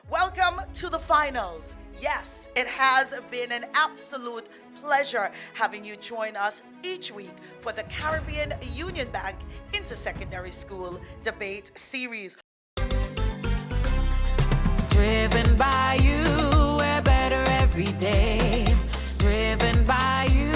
Welcome to the finals. Yes, it has been an absolute pleasure having you join us each week for the Caribbean Union Bank Intersecondary School Debate Series. Driven by you, we're better every day. Driven by you,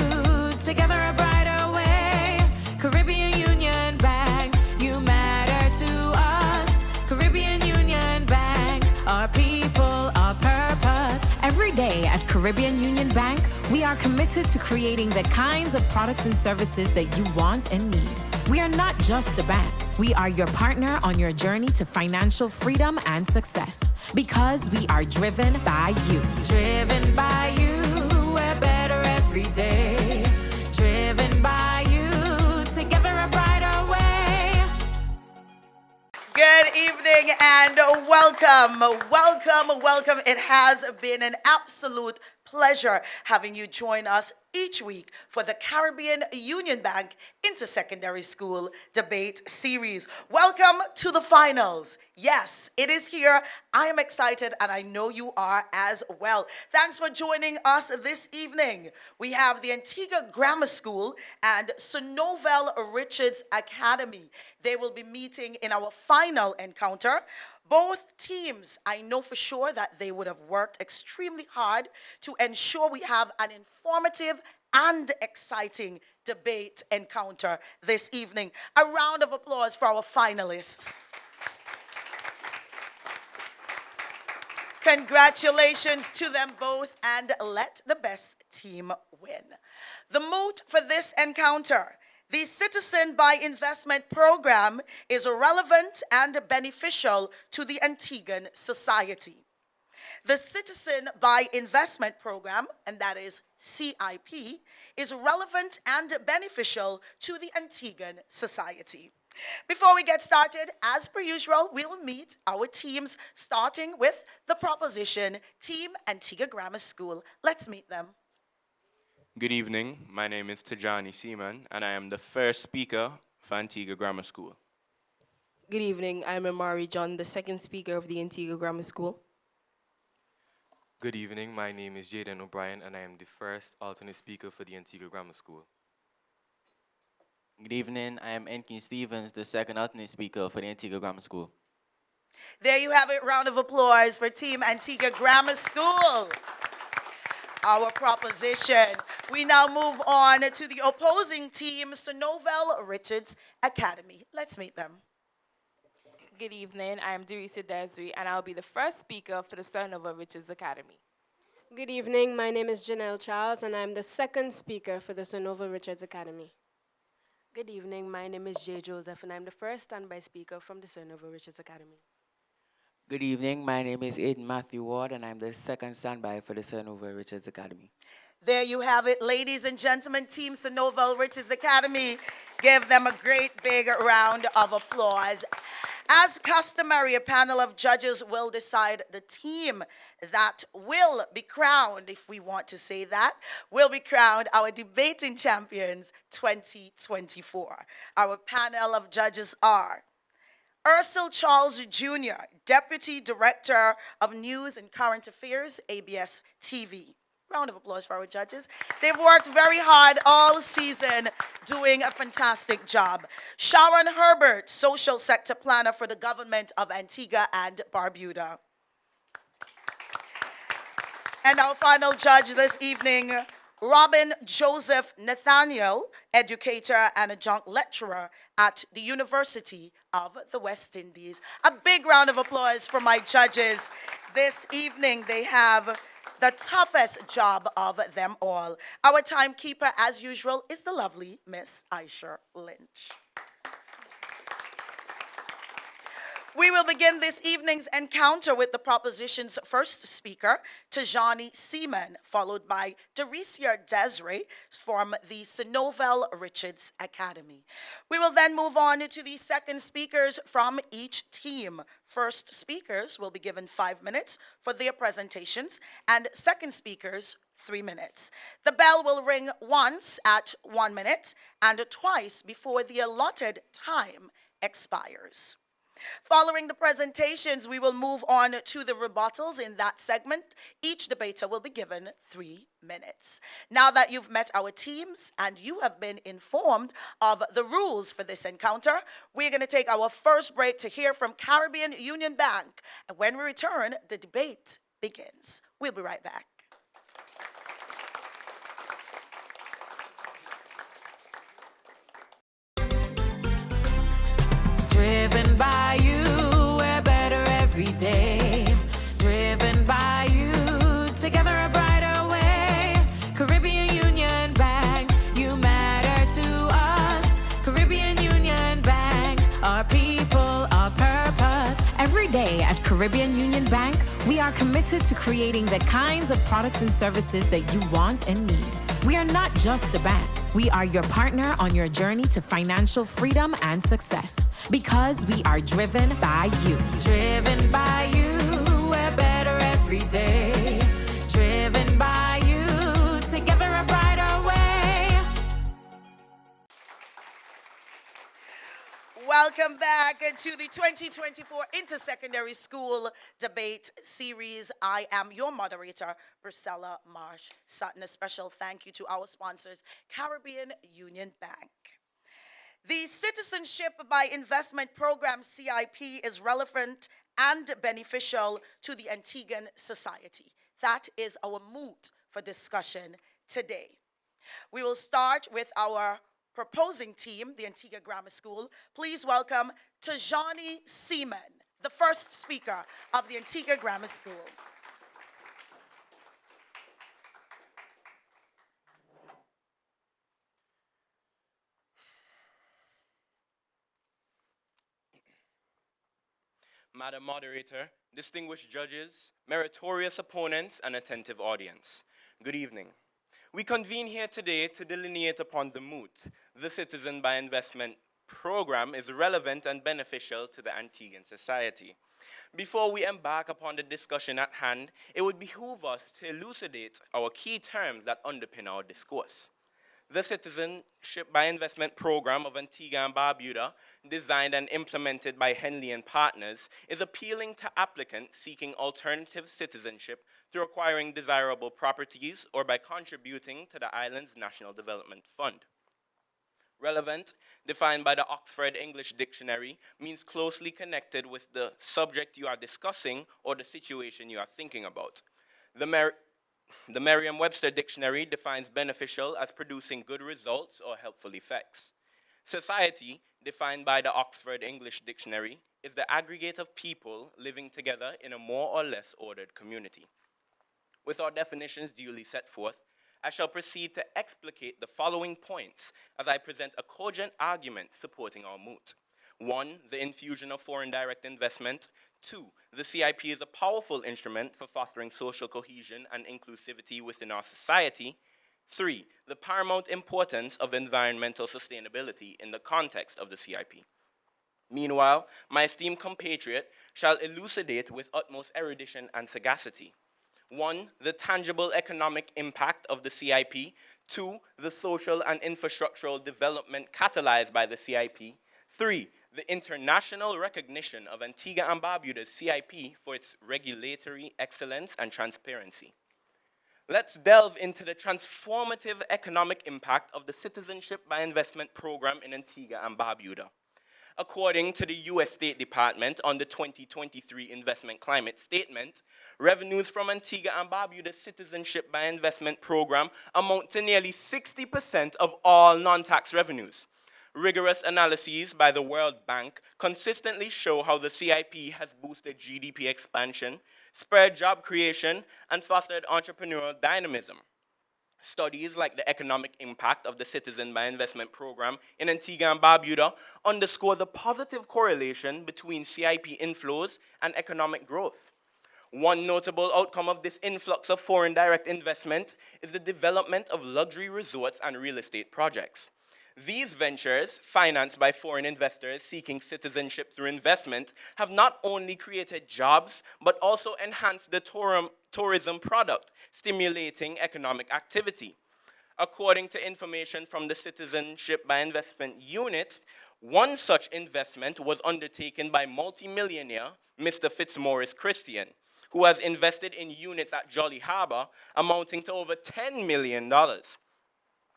together a brighter way. Caribbean Union Bank, you matter to us. Caribbean Union Bank, our people, our purpose. Every day at Caribbean Union Bank, we are committed to creating the kinds of products and services that you want and need. We are not just a bank. We are your partner on your journey to financial freedom and success because we are driven by you. Driven by you, we're better every day. Driven by you, together a brighter way. Good evening and welcome. It has been an absolute pleasure having you join us each week for the Caribbean Union Bank Intersecondary School Debate Series. Welcome to the finals. Yes, it is here. I am excited and I know you are as well. Thanks for joining us this evening. We have the Antigua Grammar School and Sonovel Richards Academy. They will be meeting in our final encounter. Both teams, I know for sure that they would have worked extremely hard to ensure we have an informative and exciting debate encounter this evening. A round of applause for our finalists. Congratulations to them both, and let the best team win. The moot for this encounter: the Citizen by Investment Program is relevant and beneficial to the Antiguan society. The Citizen by Investment Program, and that is CIP, is relevant and beneficial to the Antiguan society. Before we get started, as per usual, we'll meet our teams, starting with the proposition, Team Antigua Grammar School. Let's meet them. Good evening. My name is Tajani Seaman, and I am the first speaker for Antigua Grammar School. Good evening. I'm Amari John, the second speaker of the Antigua Grammar School. Good evening. My name is Jaden O'Brien, and I am the first alternate speaker for the Antigua Grammar School. Good evening. I am Enkin Stevens, the second alternate speaker for the Antigua Grammar School. There you have it. Round of applause for Team Antigua Grammar School. Our proposition. We now move on to the opposing team, Sonovel Richards Academy. Let's meet them. Good evening. I am Durisa Desri, and I'll be the first speaker for the Sonovel Richards Academy. Good evening. My name is Janelle Charles, and I'm the second speaker for the Sonovel Richards Academy. Good evening. My name is Jay Joseph, and I'm the first standby speaker from the Sonovel Richards Academy. Good evening. My name is Aiden Matthew Ward, and I'm the second standby for the Sonovel Richards Academy. There you have it, ladies and gentlemen, Team Sonovel Richards Academy. Give them a great big round of applause. As customary, a panel of judges will decide the team that will be crowned, if we want to say that, will be crowned our debating champions 2024. Our panel of judges are Ursel Charles Jr., Deputy Director of News and Current Affairs, ABS TV. Round of applause for our judges. They've worked very hard all season, doing a fantastic job. Sharon Herbert, Social Sector Planner for the Government of Antigua and Barbuda. And our final judge this evening, Robin Joseph Nathaniel, educator and adjunct lecturer at the University of the West Indies. A big round of applause for my judges. This evening they have the toughest job of them all. Our timekeeper, as usual, is the lovely Miss Aisha Lynch. We will begin this evening's encounter with the proposition's first speaker, Tajani Seaman, followed by Dericia Desiree from the Sonovel Richards Academy. We will then move on to the second speakers from each team. First speakers will be given 5 minutes for their presentations, and second speakers 3 minutes. The bell will ring once at 1 minute and twice before the allotted time expires. Following the presentations, we will move on to the rebuttals in that segment. Each debater will be given 3 minutes. Now that you've met our teams and you have been informed of the rules for this encounter, we're going to take our first break to hear from Caribbean Union Bank. And when we return, the debate begins. We'll be right back. Driven by you, we're better every day. Driven by you, together a brighter way. Caribbean Union Bank, you matter to us. Caribbean Union Bank, our people, our purpose. Every day at Caribbean Union Bank, we are committed to creating the kinds of products and services that you want and need. We are not just a bank. We are your partner on your journey to financial freedom and success. Because we are driven by you. Driven by you, we're better every day. Driven by you, together a brighter way. Welcome back to the 2024 Intersecondary School Debate Series. I am your moderator, Priscilla Marsh Sutton. A special thank you to our sponsors, Caribbean Union Bank. The Citizenship by Investment Program, CIP, is relevant and beneficial to the Antiguan society. That is our mood for discussion today. We will start with our proposing team, the Antigua Grammar School. Please welcome Tajani Seaman, the first speaker of the Antigua Grammar School. Madam Moderator, distinguished judges, meritorious opponents, and attentive audience, good evening. We convene here today to delineate upon the moot. The Citizen by Investment program is relevant and beneficial to the Antiguan society. Before we embark upon the discussion at hand, it would behoove us to elucidate our key terms that underpin our discourse. The Citizenship by Investment program of Antigua and Barbuda, designed and implemented by Henley and Partners, is appealing to applicants seeking alternative citizenship through acquiring desirable properties or by contributing to the island's National Development Fund. Relevant, defined by the Oxford English Dictionary, means closely connected with the subject you are discussing or the situation you are thinking about. The Merriam-Webster Dictionary defines beneficial as producing good results or helpful effects. Society, defined by the Oxford English Dictionary, is the aggregate of people living together in a more or less ordered community. With our definitions duly set forth, I shall proceed to explicate the following points as I present a cogent argument supporting our moot. 1, the infusion of foreign direct investment. 2, the CIP is a powerful instrument for fostering social cohesion and inclusivity within our society. 3, the paramount importance of environmental sustainability in the context of the CIP. Meanwhile, my esteemed compatriot shall elucidate with utmost erudition and sagacity. 1, the tangible economic impact of the CIP. 2, the social and infrastructural development catalyzed by the CIP. 3, the international recognition of Antigua and Barbuda's CIP for its regulatory excellence and transparency. Let's delve into the transformative economic impact of the Citizenship by Investment program in Antigua and Barbuda. According to the U.S. State Department on the 2023 Investment Climate Statement, revenues from Antigua and Barbuda's Citizenship by Investment program amount to nearly 60% of all non-tax revenues. Rigorous analyses by the World Bank consistently show how the CIP has boosted GDP expansion, spurred job creation, and fostered entrepreneurial dynamism. Studies like the economic impact of the Citizen by Investment program in Antigua and Barbuda underscore the positive correlation between CIP inflows and economic growth. One notable outcome of this influx of foreign direct investment is the development of luxury resorts and real estate projects. These ventures, financed by foreign investors seeking citizenship through investment, have not only created jobs, but also enhanced the tourism product, stimulating economic activity. According to information from the Citizenship by Investment Unit, One such investment was undertaken by multimillionaire Mr. Fitzmaurice Christian, who has invested in units at Jolly Harbor amounting to over $10 million.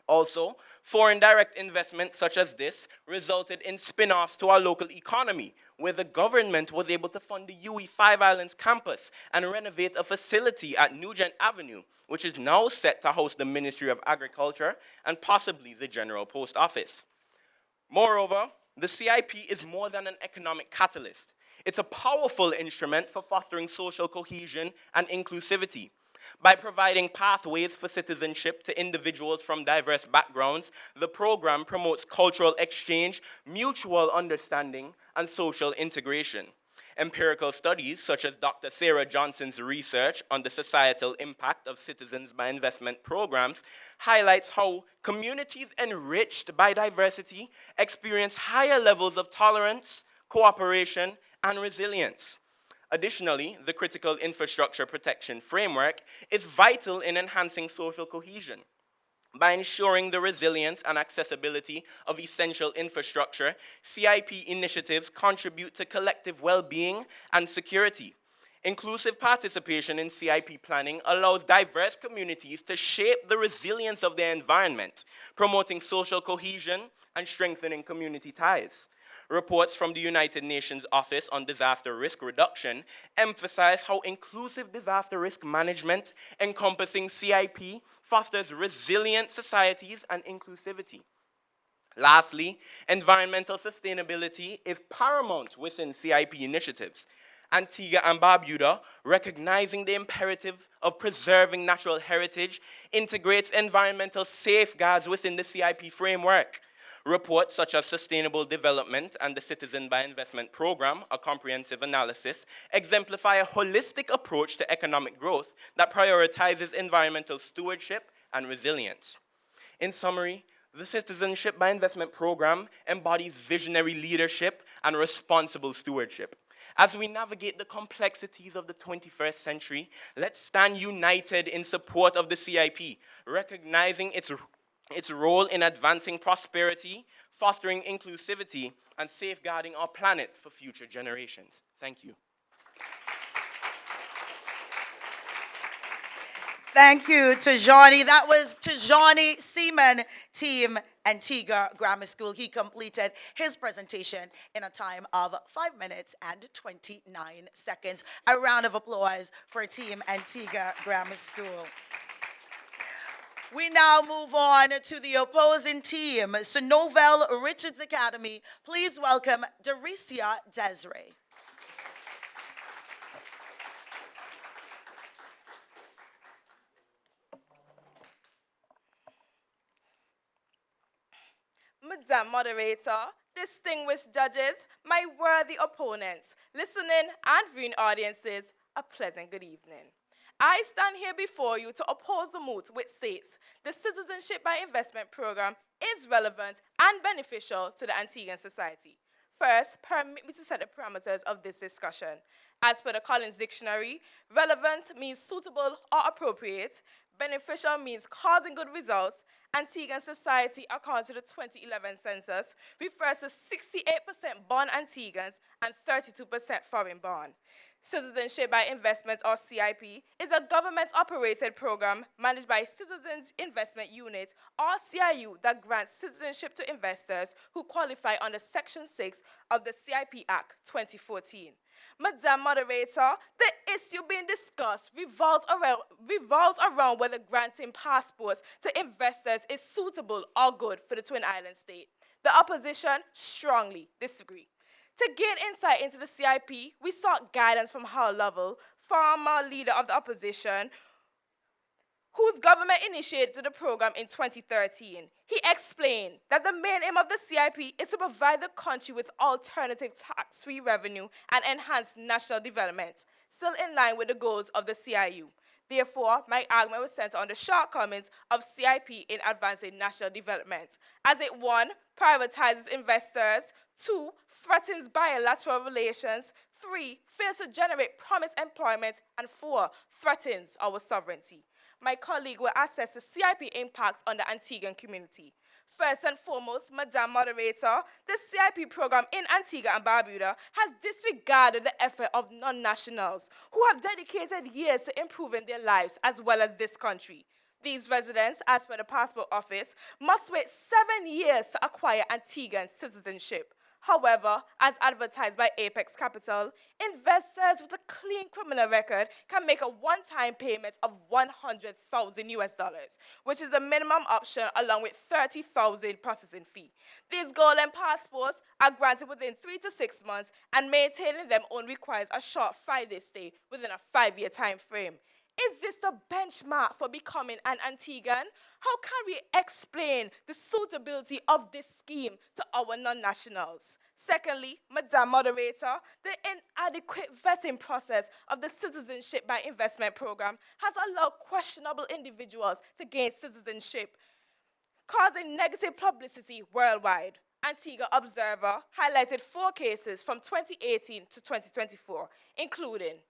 Also, foreign direct investment such as this resulted in spin-offs to our local economy, where the government was able to fund the UE Five Islands campus and renovate a facility at Nugent Avenue, which is now set to house the Ministry of Agriculture and possibly the General Post Office. Moreover, the CIP is more than an economic catalyst. It's a powerful instrument for fostering social cohesion and inclusivity. By providing pathways for citizenship to individuals from diverse backgrounds, the program promotes cultural exchange, mutual understanding, and social integration. Empirical studies, such as Dr. Sarah Johnson's research on the societal impact of citizens by investment programs, highlights how communities enriched by diversity experience higher levels of tolerance, cooperation, and resilience. Additionally, the Critical Infrastructure Protection Framework is vital in enhancing social cohesion. By ensuring the resilience and accessibility of essential infrastructure, CIP initiatives contribute to collective well-being and security. Inclusive participation in CIP planning allows diverse communities to shape the resilience of their environment, promoting social cohesion and strengthening community ties. Reports from the United Nations Office on Disaster Risk Reduction emphasize how inclusive disaster risk management encompassing CIP fosters resilient societies and inclusivity. Lastly, environmental sustainability is paramount within CIP initiatives. Antigua and Barbuda, recognizing the imperative of preserving natural heritage, integrates environmental safeguards within the CIP framework. Reports such as Sustainable Development and the Citizen by Investment Program, a comprehensive analysis, exemplify a holistic approach to economic growth that prioritizes environmental stewardship and resilience. In summary, the Citizenship by Investment Program embodies visionary leadership and responsible stewardship. As we navigate the complexities of the 21st century, let's stand united in support of the CIP, recognizing its role in advancing prosperity, fostering inclusivity, and safeguarding our planet for future generations. Thank you. Thank you, Tajani. That was Tajani Seaman, Team Antigua Grammar School. He completed his presentation in a time of 5 minutes and 29 seconds. A round of applause for Team Antigua Grammar School. We now move on to the opposing team, Sonovel Richards Academy. Please welcome Daricia Desiree. Madam Moderator, distinguished judges, my worthy opponents, listening and viewing audiences, a pleasant good evening. I stand here before you to oppose the moot which states the Citizenship by Investment Program is relevant and beneficial to the Antiguan society. First, permit me to set the parameters of this discussion. As per the Collins Dictionary, relevant means suitable or appropriate, beneficial means causing good results. Antiguan society, according to the 2011 census, refers to 68% born Antiguans and 32% foreign born. Citizenship by Investment, or CIP, is a government-operated program managed by Citizens Investment Unit, or CIU, that grants citizenship to investors who qualify under Section 6 of the CIP Act 2014. Madam Moderator, the issue being discussed revolves around whether granting passports to investors is suitable or good for the Twin Island state. The opposition strongly disagree. To gain insight into the CIP, we sought guidance from Hal Lovell, former leader of the opposition, whose government initiated the program in 2013. He explained that the main aim of the CIP is to provide the country with alternative tax-free revenue and enhance national development, still in line with the goals of the CIU. Therefore, my argument was centered on the shortcomings of CIP in advancing national development, as it 1. Privatizes investors, 2. Threatens bilateral relations, 3. Fails to generate promised employment, and 4. Threatens our sovereignty. My colleague will assess the CIP impact on the Antiguan community. First and foremost, Madam Moderator, the CIP program in Antigua and Barbuda has disregarded the effort of non-nationals who have dedicated years to improving their lives as well as this country. These residents, as per the Passport Office, must wait 7 years to acquire Antiguan citizenship. However, as advertised by Apex Capital, investors with a clean criminal record can make a one-time payment of 100,000 US dollars, which is the minimum option along with 30,000 processing fee. These golden passports are granted within 3 to 6 months, and maintaining them only requires a short 5-day stay within a 5-year time frame. Is this the benchmark for becoming an Antiguan? How can we explain the suitability of this scheme to our non-nationals? Secondly, Madam Moderator, the inadequate vetting process of the Citizenship by Investment program has allowed questionable individuals to gain citizenship, causing negative publicity worldwide. Antigua Observer highlighted 4 cases from 2018 to 2024, including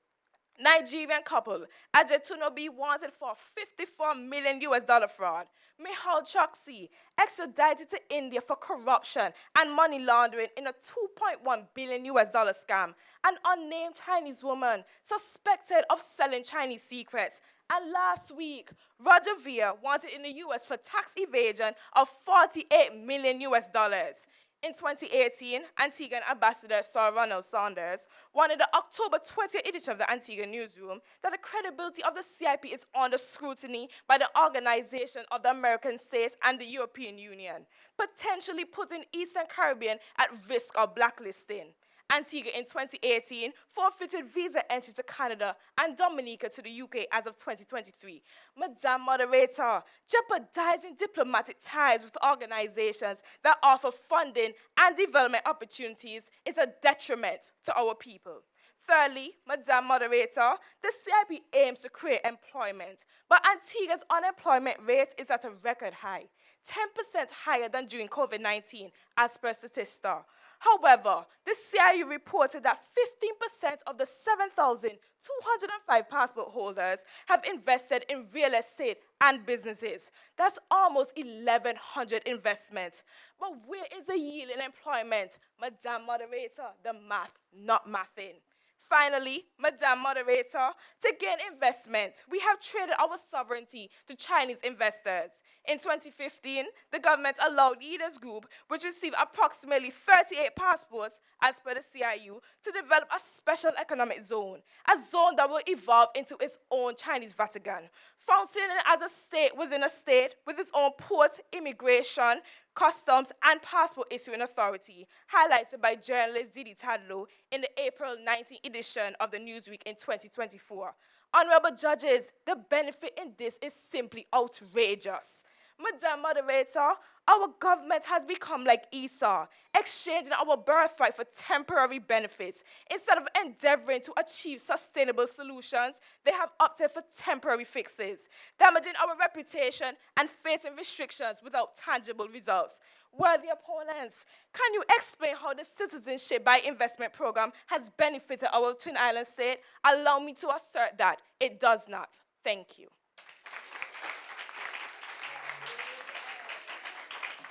Nigerian couple, Ajetunobi wanted for 54 million US dollar fraud. Michal Choksi extradited to India for corruption and money laundering in a 2.1 billion US dollar scam. An unnamed Chinese woman suspected of selling Chinese secrets. And last week, Roger Ver wanted in the US for tax evasion of 48 million US dollars. In 2018, Antiguan Ambassador Sir Ronald Saunders warned in the October 20th edition of the Antigua Newsroom that the credibility of the CIP is under scrutiny by the Organization of the American States and the European Union, potentially putting Eastern Caribbean at risk of blacklisting. Antigua in 2018 forfeited visa entry to Canada and Dominica to the UK as of 2023. Madam Moderator, jeopardizing diplomatic ties with organizations that offer funding and development opportunities is a detriment to our people. Thirdly, Madam Moderator, the CIP aims to create employment, but Antigua's unemployment rate is at a record high, 10% higher than during COVID-19, as per Statista. However, the CIU reported that 15% of the 7,205 passport holders have invested in real estate and businesses. That's almost 1,100 investments. But where is the yield in employment? Madam Moderator, the math not mathing. Finally, Madam Moderator, to gain investment, we have traded our sovereignty to Chinese investors. In 2015, the government allowed Leaders Group, which received approximately 38 passports as per the CIU, to develop a special economic zone, a zone that will evolve into its own Chinese Vatican, functioning as a state within a state with its own port, immigration, customs, and passport issuing authority, highlighted by journalist Didi Tadlow in the April 19 edition of the Newsweek in 2024. Honorable judges, the benefit in this is simply outrageous. Madam Moderator, our government has become like Esau, exchanging our birthright for temporary benefits. Instead of endeavoring to achieve sustainable solutions, they have opted for temporary fixes, damaging our reputation and facing restrictions without tangible results. Worthy opponents, can you explain how the Citizenship by Investment program has benefited our Twin Island state? Allow me to assert that it does not. Thank you.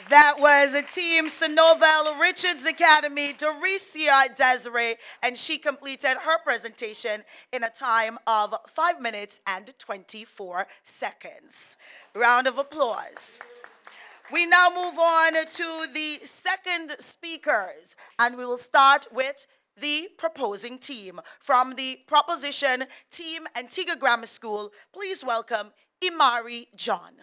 That was a team Sonovel Richards Academy, Doricia Desiree, and she completed her presentation in a time of 5 minutes and 24 seconds. Round of applause. We now move on to the second speakers, and we will start with the proposing team. From the proposition team, Antigua Grammar School, please welcome Imari John.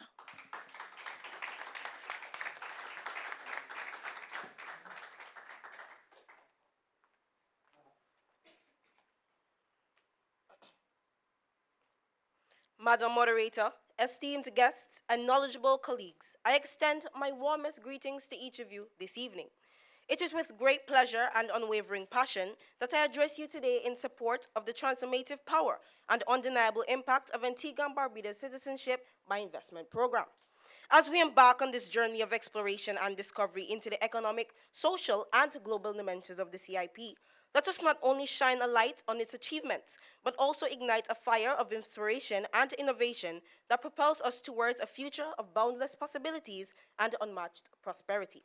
Madam Moderator, esteemed guests, and knowledgeable colleagues, I extend my warmest greetings to each of you this evening. It is with great pleasure and unwavering passion that I address you today in support of the transformative power and undeniable impact of Antigua and Barbuda's Citizenship by Investment program. As we embark on this journey of exploration and discovery into the economic, social, and global dimensions of the CIP, Let us not only shine a light on its achievements, but also ignite a fire of inspiration and innovation that propels us towards a future of boundless possibilities and unmatched prosperity.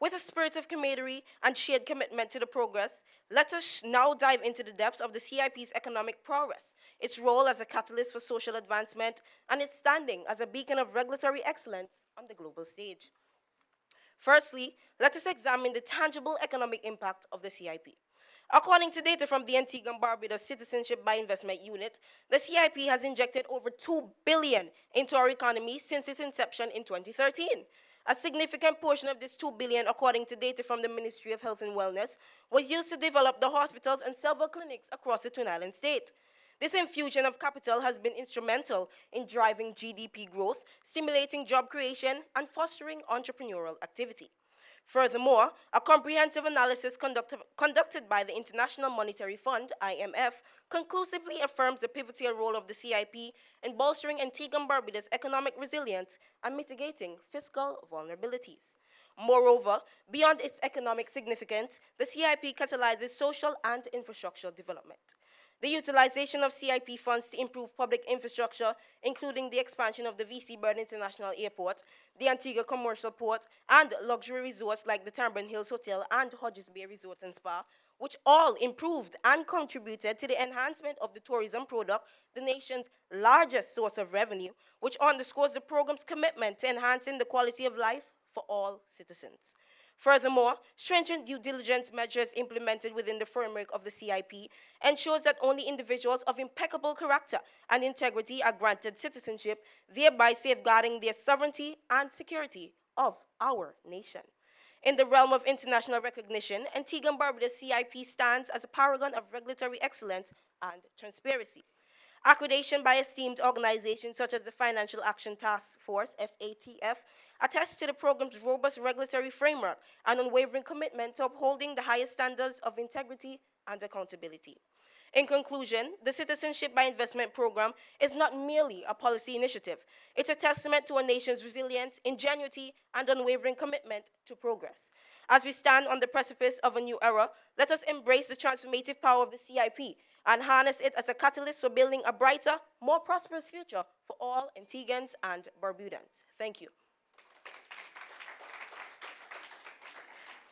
With a spirit of camaraderie and shared commitment to the progress, let us now dive into the depths of the CIP's economic progress, its role as a catalyst for social advancement, and its standing as a beacon of regulatory excellence on the global stage. Firstly, let us examine the tangible economic impact of the CIP. According to data from the Antigua and Barbuda Citizenship by Investment Unit, the CIP has injected over $2 billion into our economy since its inception in 2013. A significant portion of this $2 billion, according to data from the Ministry of Health and Wellness, was used to develop the hospitals and several clinics across the Twin Island state. This infusion of capital has been instrumental in driving GDP growth, stimulating job creation, and fostering entrepreneurial activity. Furthermore, a comprehensive analysis conducted by the International Monetary Fund, IMF, conclusively affirms the pivotal role of the CIP in bolstering Antigua and Barbuda's economic resilience and mitigating fiscal vulnerabilities. Moreover, beyond its economic significance, the CIP catalyzes social and infrastructural development. The utilization of CIP funds to improve public infrastructure, including the expansion of the VC Bird International Airport, the Antigua Commercial Port, and luxury resorts like the Tambrin Hills Hotel and Hodges Bay Resort and Spa, which all improved and contributed to the enhancement of the tourism product, the nation's largest source of revenue, which underscores the program's commitment to enhancing the quality of life for all citizens. Furthermore, stringent due diligence measures implemented within the framework of the CIP ensures that only individuals of impeccable character and integrity are granted citizenship, thereby safeguarding their sovereignty and security of our nation. In the realm of international recognition, Antigua and Barbuda's CIP stands as a paragon of regulatory excellence and transparency. Accreditation by esteemed organizations such as the Financial Action Task Force, FATF, attests to the program's robust regulatory framework and unwavering commitment to upholding the highest standards of integrity and accountability. In conclusion, the Citizenship by Investment program is not merely a policy initiative. It's a testament to a nation's resilience, ingenuity, and unwavering commitment to progress. As we stand on the precipice of a new era, let us embrace the transformative power of the CIP and harness it as a catalyst for building a brighter, more prosperous future for all Antiguans and Barbudans. Thank you.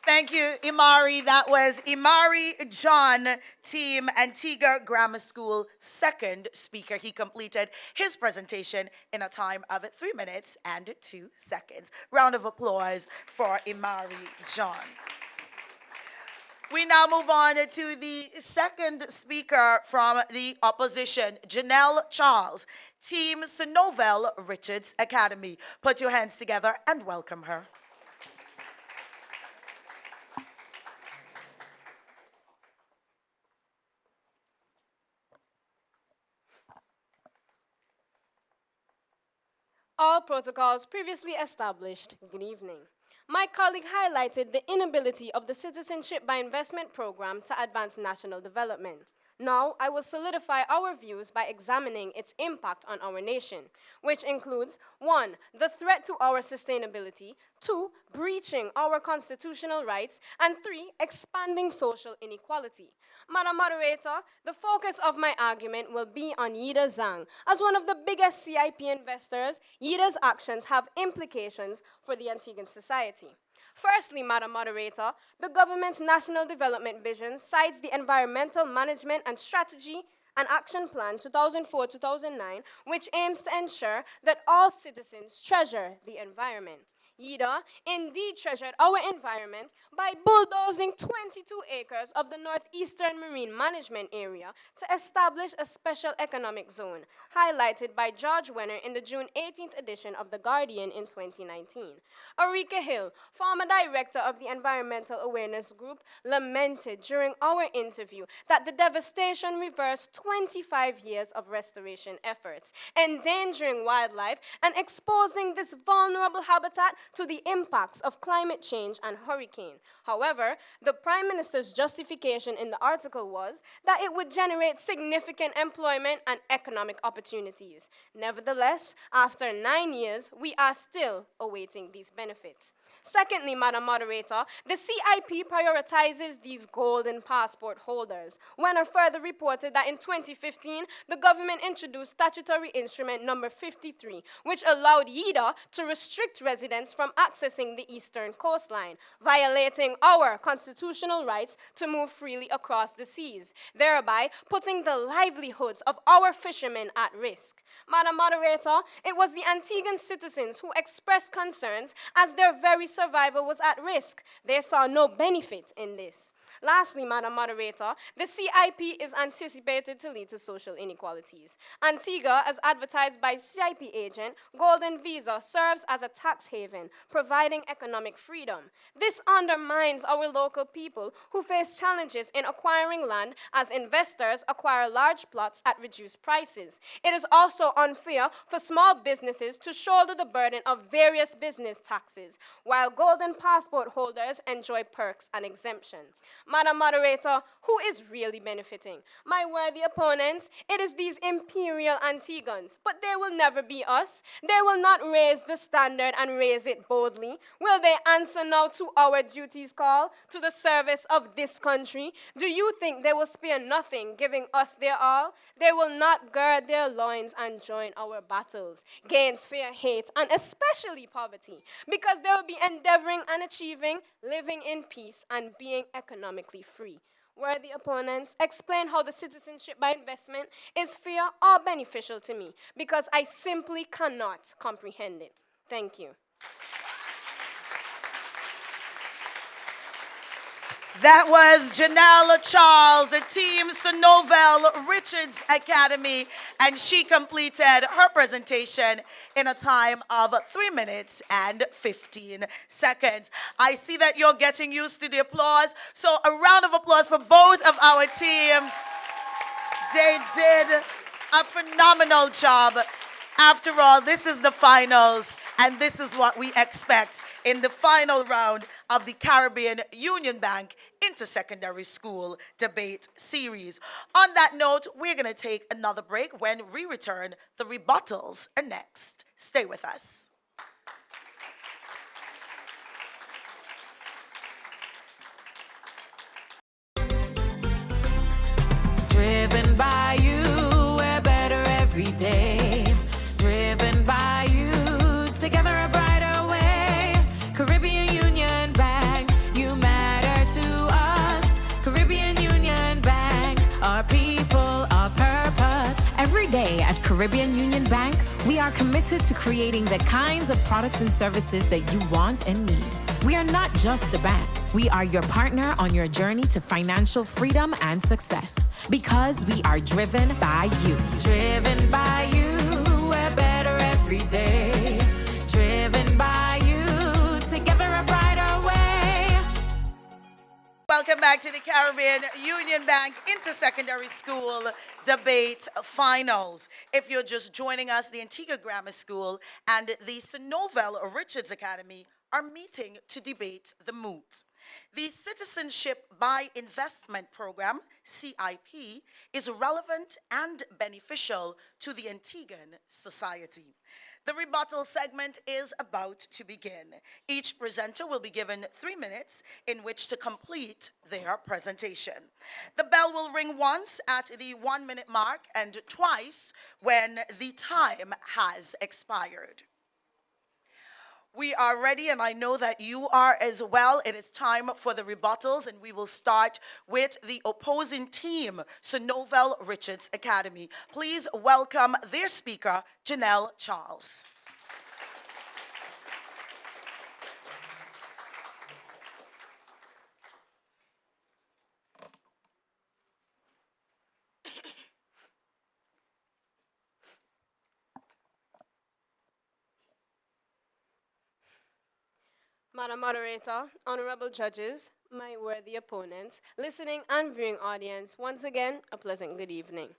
Thank you, Imari. That was Imari John, Team Antigua Grammar School, second speaker. He completed his presentation in a time of 3 minutes and 2 seconds. Round of applause for Imari John. We now move on to the second speaker from the opposition, Janelle Charles, Team Sonovel Richards Academy. Put your hands together and welcome her. All protocols previously established. Good evening. My colleague highlighted the inability of the Citizenship by Investment program to advance national development. Now, I will solidify our views by examining its impact on our nation, which includes 1. The threat to our sustainability, 2. Breaching our constitutional rights, and 3. Expanding social inequality. Madam Moderator, the focus of my argument will be on Yida Zhang. As one of the biggest CIP investors, Yida's actions have implications for the Antiguan society. Firstly, Madam Moderator, the government's National Development Vision cites the Environmental Management and Strategy and Action Plan 2004-2009, which aims to ensure that all citizens treasure the environment. Yida indeed treasured our environment by bulldozing 22 acres of the Northeastern Marine Management Area to establish a special economic zone, highlighted by George Wenner in the June 18th edition of The Guardian in 2019. Arika Hill, former director of the Environmental Awareness Group, lamented during our interview that the devastation reversed 25 years of restoration efforts, endangering wildlife and exposing this vulnerable habitat to the impacts of climate change and hurricane. However, the Prime Minister's justification in the article was that it would generate significant employment and economic opportunities. Nevertheless, after 9 years, we are still awaiting these benefits. Secondly, Madam Moderator, the CIP prioritizes these golden passport holders. When further reported that in 2015, the government introduced statutory instrument number 53, which allowed YIDA to restrict residents from accessing the eastern coastline, violating our constitutional rights to move freely across the seas, thereby putting the livelihoods of our fishermen at risk. Madam Moderator, it was the Antiguan citizens who expressed concerns as their very survival was at risk. They saw no benefit in this. Lastly, Madam Moderator, the CIP is anticipated to lead to social inequalities. Antigua, as advertised by CIP agent, Golden Visa serves as a tax haven, providing economic freedom. This undermines our local people who face challenges in acquiring land as investors acquire large plots at reduced prices. It is also unfair for small businesses to shoulder the burden of various business taxes, while golden passport holders enjoy perks and exemptions. Madam Moderator, who is really benefiting? My worthy opponents, it is these imperial Antigans, but they will never be us. They will not raise the standard and raise it boldly. Will they answer now to our duties call, to the service of this country? Do you think they will spare nothing, giving us their all? They will not gird their loins and join our battles against fear, hate, and especially poverty, because they will be endeavoring and achieving, living in peace and being economically free. Worthy opponents, explain how the citizenship by investment is fair or beneficial to me, because I simply cannot comprehend it. Thank you. That was Janelle Charles, a team Sonovel Richards Academy, and she completed her presentation in a time of 3 minutes and 15 seconds. I see that you're getting used to the applause, so a round of applause for both of our teams. They did a phenomenal job. After all, this is the finals, and this is what we expect in the final round of the Caribbean Union Bank Intersecondary School Debate Series. On that note, we're going to take another break. When we return, the rebuttals are next. Stay with us. Driven by you, we're better every day. Driven by you, together a brighter way. Caribbean Union Bank, you matter to us. Caribbean Union Bank, our people, our purpose. Every day at Caribbean Union Bank, we are committed to creating the kinds of products and services that you want and need. We are not just a bank. We are your partner on your journey to financial freedom and success, because we are driven by you. Driven by you, we're better every day. Driven by you, together a brighter way. Welcome back to the Caribbean Union Bank Intersecondary School Debate Finals. If you're just joining us, the Antigua Grammar School and the Sonovel Richards Academy are meeting to debate the moot. The Citizenship by Investment Program, CIP, is relevant and beneficial to the Antiguan society. The rebuttal segment is about to begin. Each presenter will be given 3 minutes in which to complete their presentation. The bell will ring once at the 1 minute mark and twice when the time has expired. We are ready, and I know that you are as well. It is time for the rebuttals, and we will start with the opposing team, Sonovel Richards Academy. Please welcome their speaker, Janelle Charles. Madam Moderator, honorable judges, my worthy opponents, listening and viewing audience, once again, a pleasant good evening.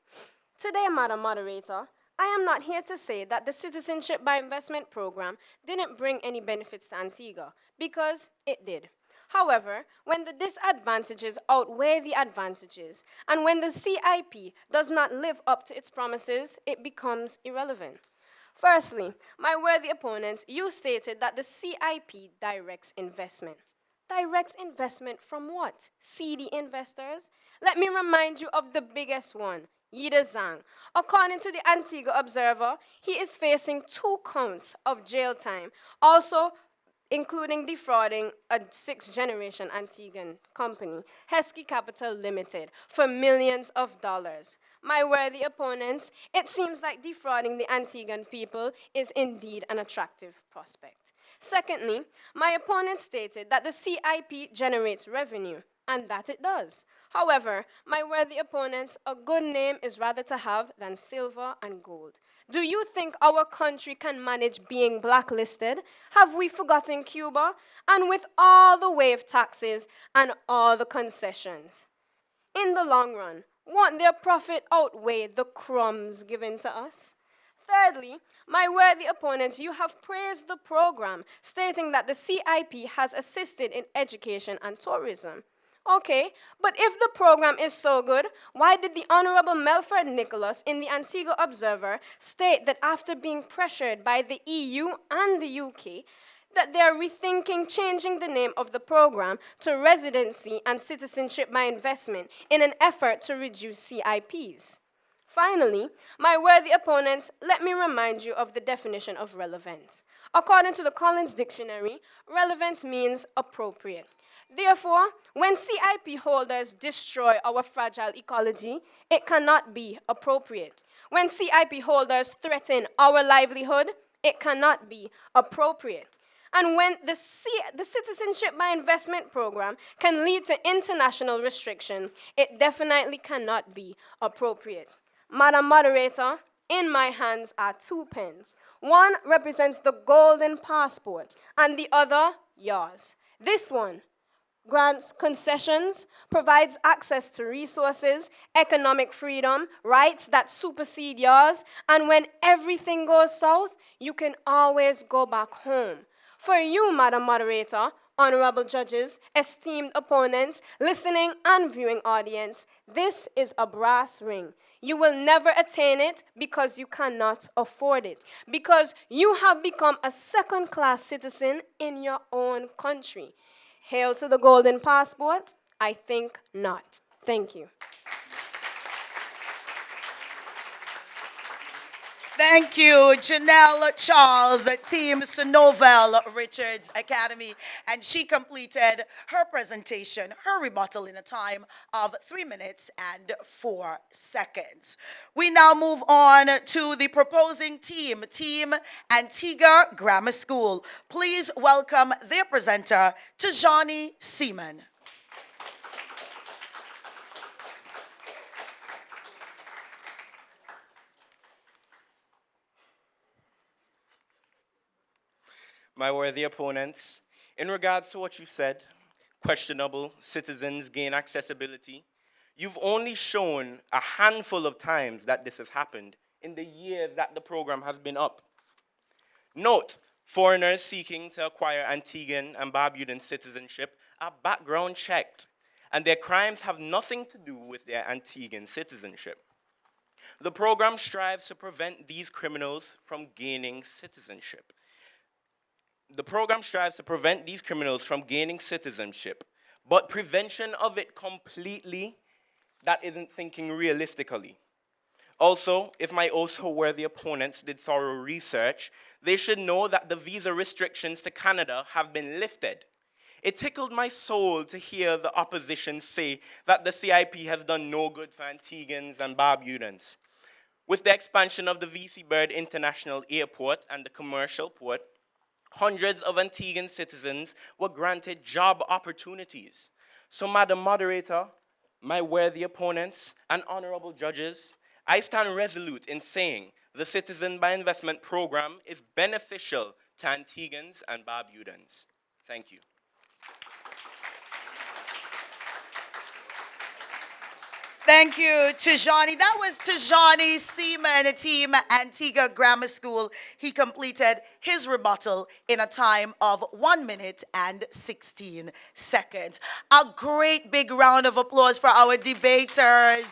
Today, Madam Moderator, I am not here to say that the Citizenship by Investment program didn't bring any benefits to Antigua, because it did. However, when the disadvantages outweigh the advantages, and when the CIP does not live up to its promises, it becomes irrelevant. Firstly, my worthy opponent, you stated that the CIP directs investment. Directs investment from what? Seedy investors? Let me remind you of the biggest one, Yida Zhang. According to the Antigua Observer, he is facing 2 counts of jail time, also including defrauding a 6th-generation Antiguan company, Heskey Capital Limited, for millions of dollars. My worthy opponents, it seems like defrauding the Antiguan people is indeed an attractive prospect. Secondly, my opponent stated that the CIP generates revenue, and that it does. However, my worthy opponents, a good name is rather to have than silver and gold. Do you think our country can manage being blacklisted? Have we forgotten Cuba? And with all the wave taxes and all the concessions. In the long run, won't their profit outweigh the crumbs given to us? Thirdly, my worthy opponents, you have praised the program, stating that the CIP has assisted in education and tourism. Okay, but if the program is so good, why did the Honorable Melford Nicholas in the Antigua Observer state that after being pressured by the EU and the UK, that they are rethinking changing the name of the program to Residency and Citizenship by Investment in an effort to reduce CIPs? Finally, my worthy opponents, let me remind you of the definition of relevance. According to the Collins Dictionary, relevance means appropriate. Therefore, when CIP holders destroy our fragile ecology, it cannot be appropriate. When CIP holders threaten our livelihood, it cannot be appropriate. And when the Citizenship by Investment program can lead to international restrictions, it definitely cannot be appropriate. Madam Moderator, in my hands are 2 pens. One represents the golden passport, and the other, yours. This one grants concessions, provides access to resources, economic freedom, rights that supersede yours, and when everything goes south, you can always go back home. For you, Madam Moderator, honorable judges, esteemed opponents, listening and viewing audience, this is a brass ring. You will never attain it because you cannot afford it, because you have become a second-class citizen in your own country. Hail to the golden passport? I think not. Thank you. Thank you, Janelle Charles, Team Sonovel Richards Academy. And she completed her presentation, her rebuttal in a time of 3 minutes and 4 seconds. We now move on to the proposing team, Team Antigua Grammar School. Please welcome their presenter, Tajani Seaman. My worthy opponents, in regards to what you said, questionable citizens gain accessibility, you've only shown a handful of times that this has happened in the years that the program has been up. Note, foreigners seeking to acquire Antiguan and Barbudan citizenship are background checked, and their crimes have nothing to do with their Antiguan citizenship. The program strives to prevent these criminals from gaining citizenship. But prevention of it completely, that isn't thinking realistically. Also, if my also worthy opponents did thorough research, they should know that the visa restrictions to Canada have been lifted. It tickled my soul to hear the opposition say that the CIP has done no good for Antiguans and Barbudans. With the expansion of the VC Bird International Airport and the commercial port, hundreds of Antiguan citizens were granted job opportunities. So, Madam Moderator, my worthy opponents, and honorable judges, I stand resolute in saying the Citizen by Investment program is beneficial to Antiguans and Barbudans. Thank you. Thank you, Tijani. That was Tijani Seaman, Team Antigua Grammar School. He completed his rebuttal in a time of 1 minute and 16 seconds. A great big round of applause for our debaters.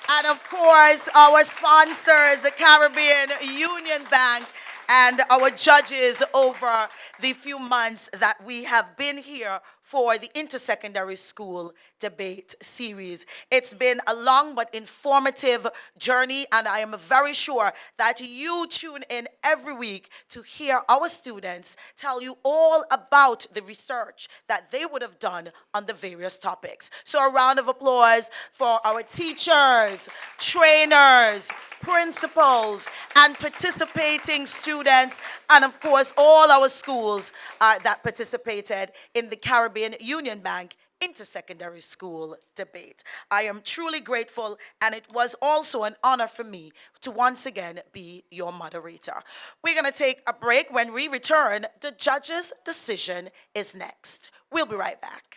And of course, our sponsors, the Caribbean Union Bank, and our judges over the few months that we have been here for the Intersecondary School Debate Series. It's been a long but informative journey, and I am very sure that you tune in every week to hear our students tell you all about the research that they would have done on the various topics. So a round of applause for our teachers, trainers, principals, and participating students, and of course, all our schools that participated in the Caribbean Union Bank Intersecondary School Debate. I am truly grateful, and it was also an honor for me to once again be your moderator. We're going to take a break. When we return, the judge's decision is next. We'll be right back.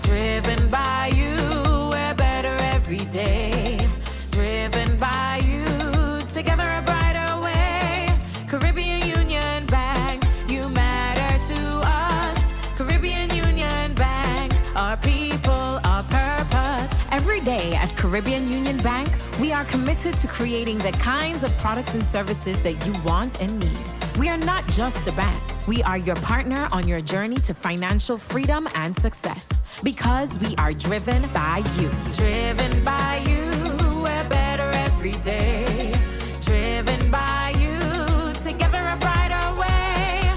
Driven by you, we're better every day. Driven by you, together a brighter way. Caribbean Union Bank, you matter to us. Caribbean Union Bank, our people, our purpose. Every day at Caribbean Union Bank, we are committed to creating the kinds of products and services that you want and need. We are not just a bank. We are your partner on your journey to financial freedom and success. Because we are driven by you. Driven by you, we're better every day. Driven by you, together a brighter way.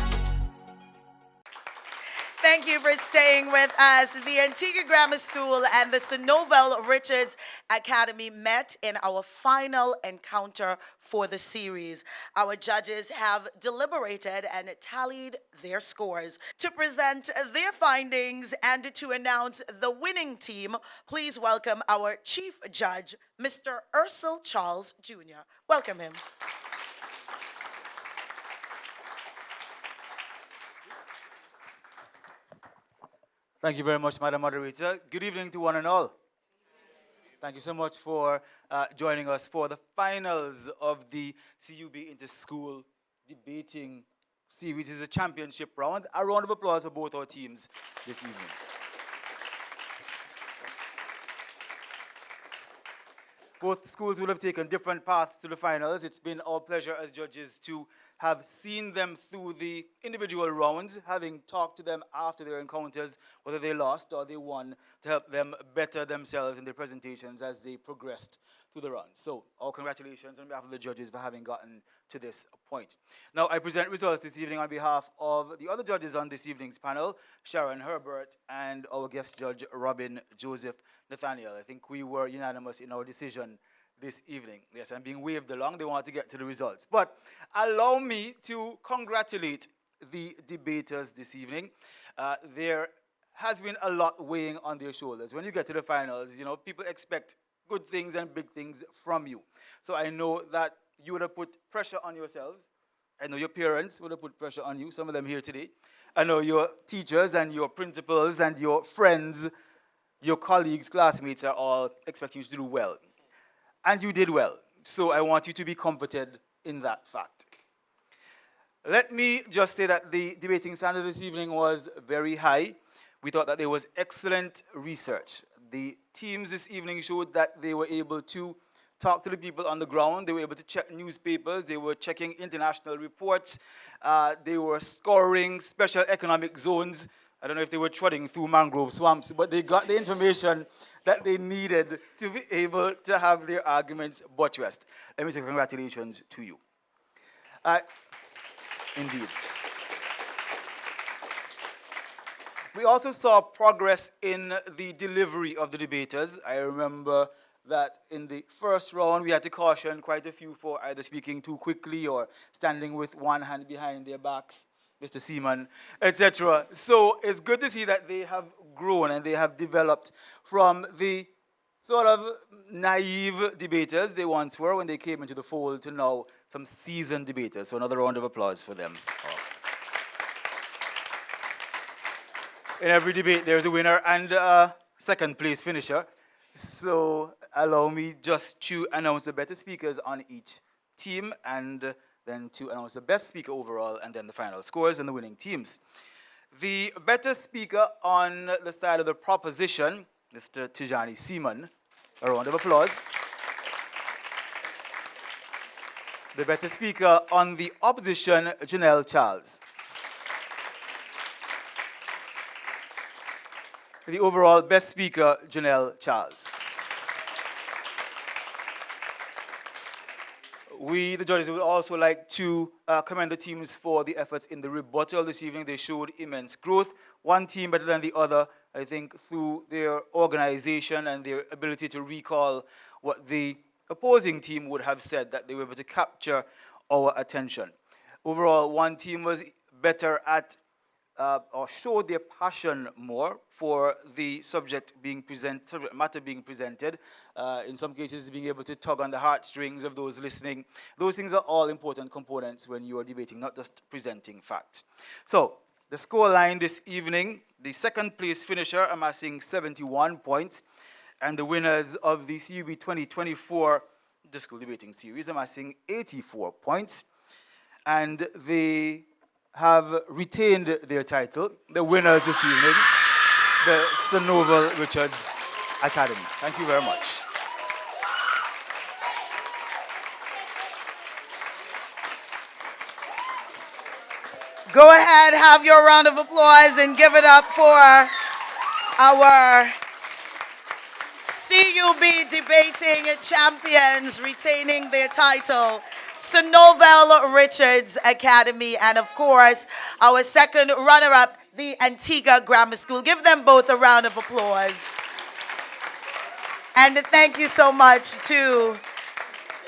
Thank you for staying with us. The Antigua Grammar School and the Sir Novel Richards Academy met in our final encounter for the series. Our judges have deliberated and tallied their scores. To present their findings and to announce the winning team, please welcome our Chief Judge, Mr. Ursel Charles Jr. Welcome him. Thank you very much, Madam Moderator. Good evening to one and all. Thank you so much for joining us for the finals of the CUB Inter-School Debating Series. It's a championship round. A round of applause for both our teams this evening. Both schools will have taken different paths to the finals. It's been our pleasure as judges to have seen them through the individual rounds, having talked to them after their encounters, whether they lost or they won, to help them better themselves in their presentations as they progressed through the round. So, our congratulations on behalf of the judges for having gotten to this point. Now, I present results this evening on behalf of the other judges on this evening's panel, Sharon Herbert and our guest judge, Robin Joseph Nathaniel. I think we were unanimous in our decision this evening. Yes, I'm being waved along. They want to get to the results. But allow me to congratulate the debaters this evening. There has been a lot weighing on their shoulders. When you get to the finals, you know, people expect good things and big things from you. So I know that you would have put pressure on yourselves. I know your parents would have put pressure on you, some of them here today. I know your teachers and your principals and your friends, your colleagues, classmates are all expecting you to do well. And you did well. So I want you to be comforted in that fact. Let me just say that the debating standard this evening was very high. We thought that there was excellent research. The teams this evening showed that they were able to talk to the people on the ground. They were able to check newspapers. They were checking international reports. They were scoring special economic zones. I don't know if they were trotting through mangrove swamps, but they got the information that they needed to be able to have their arguments buttressed. Let me say congratulations to you. Indeed. We also saw progress in the delivery of the debaters. I remember that in the first round, we had to caution quite a few for either speaking too quickly or standing with one hand behind their backs, Mr. Seaman, etc. So it's good to see that they have grown and they have developed from the sort of naive debaters they once were when they came into the fold to now some seasoned debaters. So another round of applause for them. In every debate, there's a winner and second place finisher. So allow me just to announce the better speakers on each team and then to announce the best speaker overall and then the final scores and the winning teams. The better speaker on the side of the proposition, Mr. Tijani Seaman. A round of applause. The better speaker on the opposition, Janelle Charles. The overall best speaker, Janelle Charles. We, the judges, would also like to commend the teams for the efforts in the rebuttal this evening. They showed immense growth. One team better than the other, I think, through their organization and their ability to recall what the opposing team would have said, that they were able to capture our attention. Overall, one team was better at or showed their passion more for the subject matter being presented. In some cases, being able to tug on the heartstrings of those listening. Those things are all important components when you are debating, not just presenting facts. So, the score line this evening, the second place finisher amassing 71 points, and the winners of the CUB 2024 School Debating Series amassing 84 points. And they have retained their title, the winners this evening, the Sir Novel Richards Academy. Thank you very much. Go ahead, have your round of applause and give it up for our CUB debating champions retaining their title, Sir Novel Richards Academy, and of course, our second runner-up, the Antigua Grammar School. Give them both a round of applause. And thank you so much to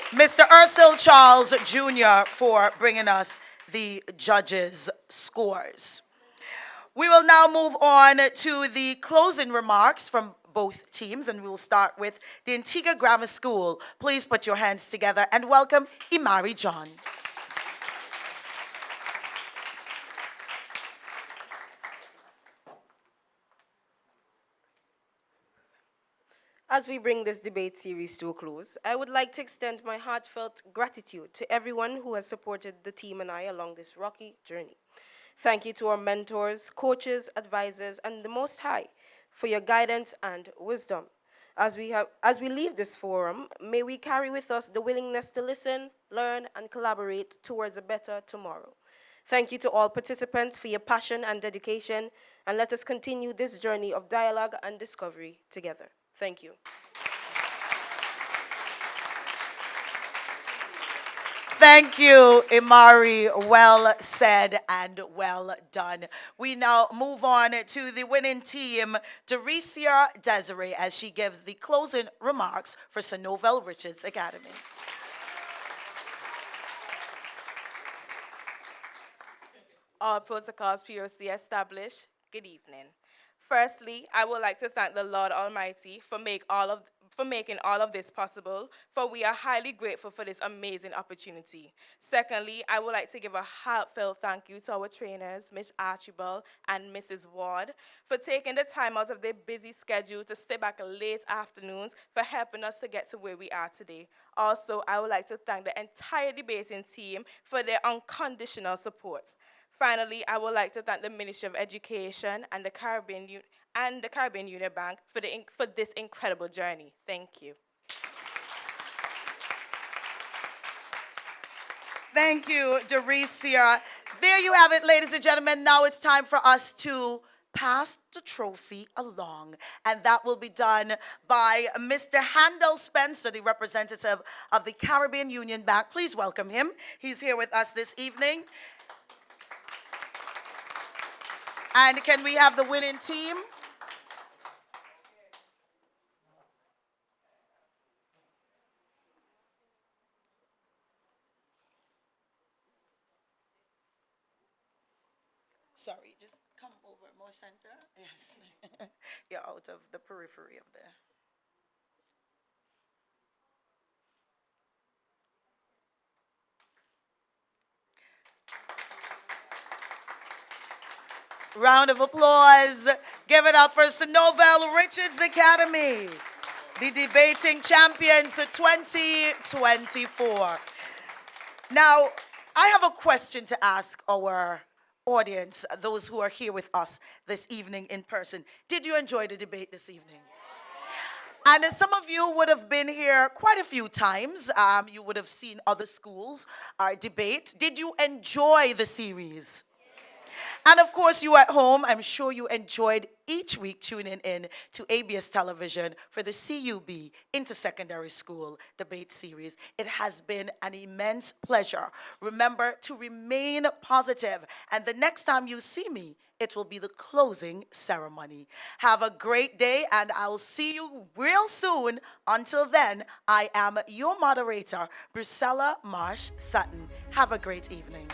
Mr. Ursel Charles Jr. for bringing us the judges' scores. We will now move on to the closing remarks from both teams, and we will start with the Antigua Grammar School. Please put your hands together and welcome Imari John. As we bring this debate series to a close, I would like to extend my heartfelt gratitude to everyone who has supported the team and I along this rocky journey. Thank you to our mentors, coaches, advisors, and the Most High for your guidance and wisdom. As we leave this forum, may we carry with us the willingness to listen, learn, and collaborate towards a better tomorrow. Thank you to all participants for your passion and dedication, and let us continue this journey of dialogue and discovery together. Thank you. Thank you, Imari. Well said and well done. We now move on to the winning team, Dorecia Desiree, as she gives the closing remarks for Sir Novel Richards Academy. All protocols previously established. Good evening. Firstly, I would like to thank the Lord Almighty for making all of this possible, for we are highly grateful for this amazing opportunity. Secondly, I would like to give a heartfelt thank you to our trainers, Ms. Archibald and Mrs. Ward, for taking the time out of their busy schedule to stay back late afternoons for helping us to get to where we are today. Also, I would like to thank the entire debating team for their unconditional support. Finally, I would like to thank the Ministry of Education and the Caribbean Union Bank for this incredible journey. Thank you. Thank you, Dorecia. There you have it, ladies and gentlemen. Now it's time for us to pass the trophy along, and that will be done by Mr. Handel Spencer, the representative of the Caribbean Union Bank. Please welcome him. He's here with us this evening. And can we have the winning team? Sorry, just come over more center. Yes. You're out of the periphery of there. Round of applause. Give it up for Sonovel Richards Academy, the debating champions for 2024. Now, I have a question to ask our audience, those who are here with us this evening in person. Did you enjoy the debate this evening? And some of you would have been here quite a few times. You would have seen other schools debate. Did you enjoy the series? And of course, you at home, I'm sure you enjoyed each week tuning in to ABS Television for the CUB Intersecondary School Debate Series. It has been an immense pleasure. Remember to remain positive, and the next time you see me, it will be the closing ceremony. Have a great day, and I'll see you real soon. Until then, I am your moderator, Brucella Marsh Sutton. Have a great evening.